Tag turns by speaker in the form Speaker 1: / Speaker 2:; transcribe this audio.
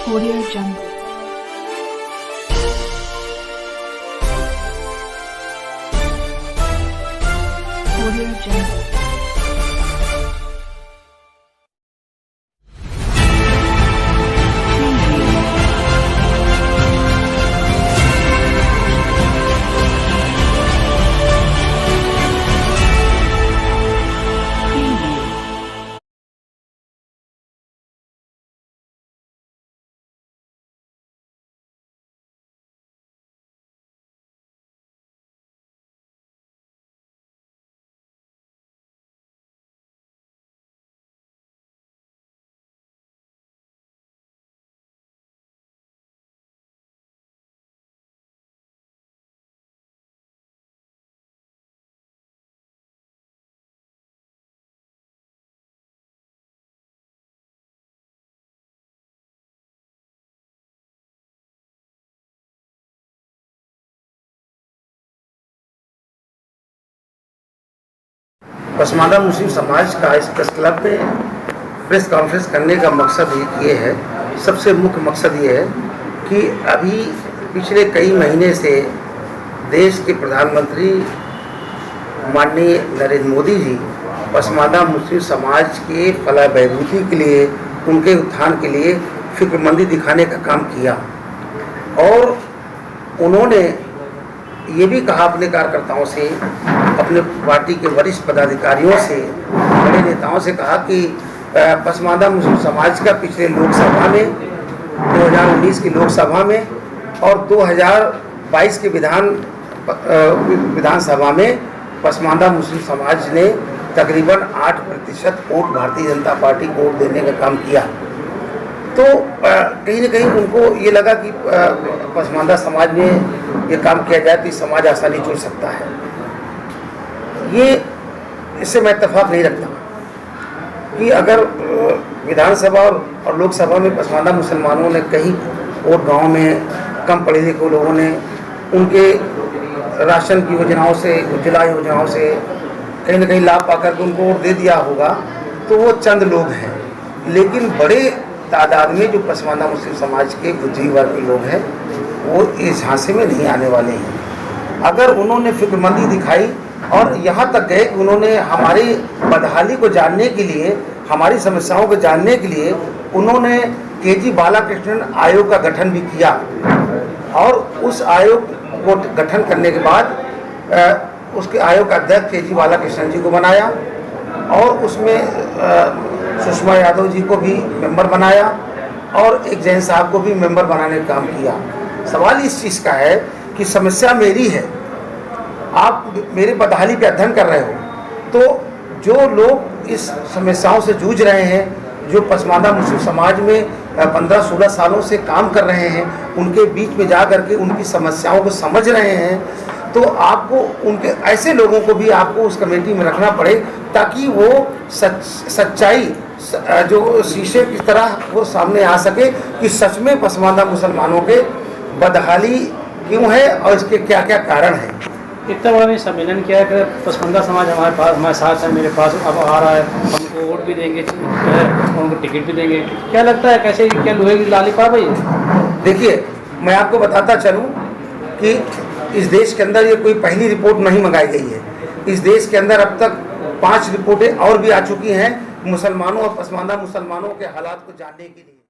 Speaker 1: Audio Jungle. Audio Jungle.
Speaker 2: Pasmanda मुस्लिम समाज का इस प्रेस क्लब में प्रेस कॉन्फ्रेंस करने का मकसद ये है, सबसे मुख्य मकसद ये है कि अभी पिछले कई महीने से देश के प्रधानमंत्री माननीय नरेंद्र मोदी जी पसमानदा मुस्लिम समाज के फलाह बहबूदी के लिए, उनके उत्थान के लिए फिक्रमंदी दिखाने का काम किया। और उन्होंने ये भी कहा अपने कार्यकर्ताओं से, अपने पार्टी के वरिष्ठ पदाधिकारियों से, बड़े नेताओं से कहा कि पसमानदा मुस्लिम समाज का पिछले लोकसभा में 2019 की लोकसभा में और 2022 के विधानसभा में पसमानदा मुस्लिम समाज ने तकरीबन 8% वोट भारतीय जनता पार्टी को वोट देने का काम किया। तो कहीं न कहीं उनको ये लगा कि पसमानदा समाज में ये काम किया जाए तो समाज आसानी जुड़ सकता है। ये इससे मैं इत्तेफाक नहीं रखता कि अगर विधानसभा और लोकसभा में पसमानदा मुसलमानों ने कहीं और गांव में कम पढ़े लिखे लोगों ने उनके राशन की योजनाओं से, उज्ज्वला योजनाओं से कहीं न कहीं लाभ पाकर के उनको वोट दे दिया होगा, तो वो चंद लोग हैं। लेकिन बड़े तादाद में जो पसमानदा मुस्लिम समाज के बुद्धि वर्ग के लोग हैं वो इस झांसे में नहीं आने वाले हैं। अगर उन्होंने फिक्रमंदी दिखाई और यहाँ तक गए कि उन्होंने हमारी बदहाली को जानने के लिए, हमारी समस्याओं को जानने के लिए उन्होंने केजी बालाकृष्णन आयोग का गठन भी किया। और उस आयोग को गठन करने के बाद उसके आयोग का अध्यक्ष केजी बालाकृष्णन जी को बनाया और उसमें सुषमा यादव जी को भी मेंबर बनाया और एक जैन साहब को भी मेंबर बनाने का काम किया। सवाल इस चीज़ का है कि समस्या मेरी है, आप मेरी बदहाली पे अध्ययन कर रहे हो, तो जो लोग इस समस्याओं से जूझ रहे हैं, जो पसमानदा मुस्लिम समाज में 15-16 सालों से काम कर रहे हैं, उनके बीच में जा करके उनकी समस्याओं को समझ रहे हैं, तो आपको उनके ऐसे लोगों को भी आपको उस कमेटी में रखना पड़े ताकि वो सच्चाई जो शीशे की तरह वो सामने आ सके कि सच में पसमानदा मुसलमानों के बदहाली क्यों है और इसके क्या क्या कारण हैं।
Speaker 3: इतना बड़ा सम्मेलन किया है कि पसमानदा समाज हमारे पास, हमारे साथ है, मेरे पास अब आ रहा है, हमको वोट भी देंगे, उनको टिकट भी देंगे। क्या लगता है कैसे, क्या लोहे की लाली पा भाई?
Speaker 2: देखिए, मैं आपको बताता चलूँ कि इस देश के अंदर ये कोई पहली रिपोर्ट नहीं मंगाई गई है। इस देश के अंदर अब तक 5 रिपोर्टें और भी आ चुकी हैं मुसलमानों और पसमानदा मुसलमानों के हालात को जानने के लिए।